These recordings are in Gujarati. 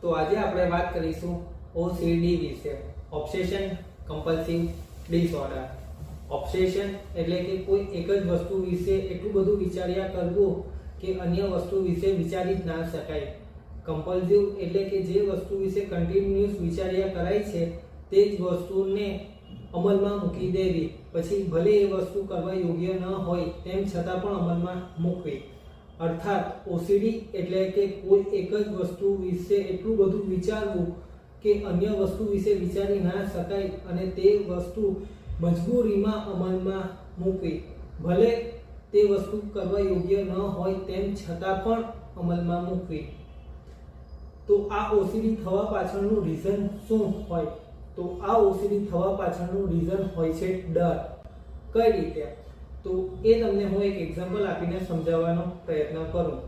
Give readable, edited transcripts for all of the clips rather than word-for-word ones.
તો આજે આપણે વાત કરીશું OCD વિશે, ઓબ્સેશન કમ્પલ્સિવ ડિસઓર્ડર. ઓબ્સેશન એટલે કે કોઈ એક જ વસ્તુ વિશે એટલું બધું વિચાર્યા કરવું કે અન્ય વસ્તુ વિશે વિચારી જ ના શકાય. કમ્પલ્સિવ એટલે કે જે વસ્તુ વિશે કન્ટિન્યુઅસ વિચાર્યા કરાય છે તે જ વસ્તુને અમલમાં મૂકી દેવી, પછી ભલે એ વસ્તુ કરવા યોગ્ય ન હોય તેમ છતાં પણ અમલમાં મૂકવી. અર્થાત OCD એટલે કે કોઈ એક જ વસ્તુ વિશે એટલું બધું વિચારવું કે અન્ય વસ્તુ વિશે વિચારી ના શકાય અને તે વસ્તુ મજબૂરીમાં અમલમાં મૂકવી, ભલે તે વસ્તુ કરવા યોગ્ય ન હોય તેમ છતાં પણ અમલમાં મૂકવી. તો આ OCD થવા પાછળનું રીઝન શું હોય? તો આ OCD થવા પાછળનું રીઝન હોય છે ડર. કઈ રીતે? તો એ તમને હું એક એક્ઝામ્પલ આપીને સમજાવવાનો પ્રયત્ન કરું.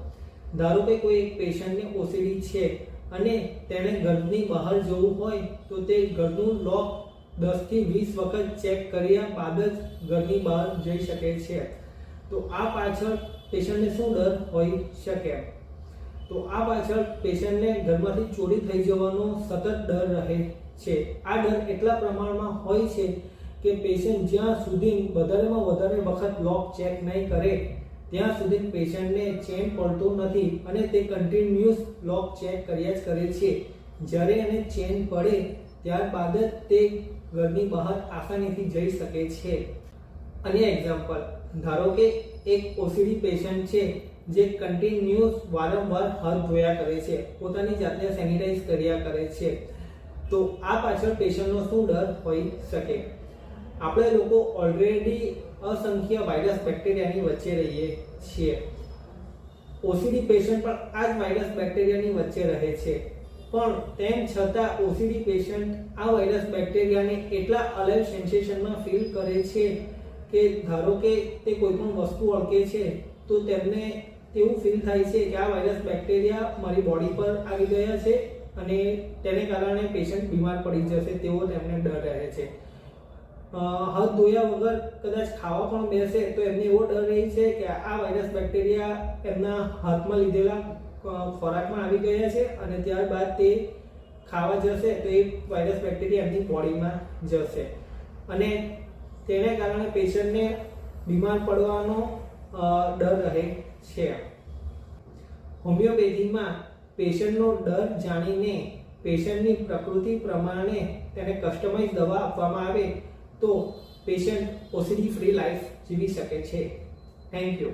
ધારો કે કોઈ એક પેશન્ટને OCD છે અને તેણે ઘરની બહાર જવું હોય તો તે ઘરનું લોક 10 થી 20 વખત ચેક કર્યા બાદ જ ઘરની બહાર જઈ શકે છે. તો આ પાછળ પેશન્ટને શું ડર હોઈ શકે? તો આ પાછળ પેશન્ટને ઘરમાંથી ચોરી થઈ જવાનો સતત ડર રહે છે. આ ડર એટલા પ્રમાણમાં હોય છે કે પેશન્ટ જ્યાં સુધી વધારેમાં વધારે વખત લોક ચેક નહીં કરે ત્યાં સુધી પેશન્ટને ચેન પડતો નથી અને તે કન્ટિન્યુઅસ લોક ચેક કર્યા જ કરે છે. જ્યારે એને ચેન પડે ત્યારબાદ જ તે ઘરની બહાર આસાનીથી જઈ શકે છે. અન્ય એક્ઝામ્પલ, ધારો કે એક OCD પેશન્ટ છે જે કન્ટિન્યુઅસ વારંવાર હાથ ધોયા કરે છે, પોતાની જાતને સેનિટાઈઝ કર્યા કરે છે. તો આ પાછળ પેશન્ટનો શું ડર હોઈ શકે? આપણે લોકો ઓલરેડી અસંખ્ય વાયરસ બેક્ટેરિયાની વચ્ચે રહીએ છીએ. OCD પેશન્ટ પણ આ જ વાયરસ બેક્ટેરિયાની વચ્ચે રહે છે, પણ તેમ છતાં OCD પેશન્ટ આ વાયરસ બેક્ટેરિયાને એટલા અલાઇવ સેન્સેશનમાં ફીલ કરે છે કે ધારો કે તે કોઈ પણ વસ્તુ અડકે છે તો તેમને એવું ફીલ થાય છે કે આ વાયરસ બેક્ટેરિયા મારી બોડી પર આવી ગયા છે અને તેને કારણે પેશન્ટ બીમાર પડી જશે તેવો તેમને ડર રહે છે. હાથ ધોયા વગર કદાચ ખાવા પણ બેસે તો એમને એવો ડર રહે છે કે આ વાયરસ બેક્ટેરિયા એમના હાથમાં લીધેલા ખોરાકમાં આવી ગયા છે અને ત્યારબાદ તે ખાવા જશે તો એ વાયરસ બેક્ટેરિયા એમની બોડીમાં જશે અને તેને કારણે પેશન્ટને બીમાર પડવાનો ડર રહે છે. હોમિયોપેથીમાં પેશન્ટનો ડર જાણીને પેશન્ટની પ્રકૃતિ પ્રમાણે તેને કસ્ટમાઇઝ દવા આપવામાં આવે તો પેશન્ટ OCD ફ્રી લાઈફ જીવી શકે છે. Thank you.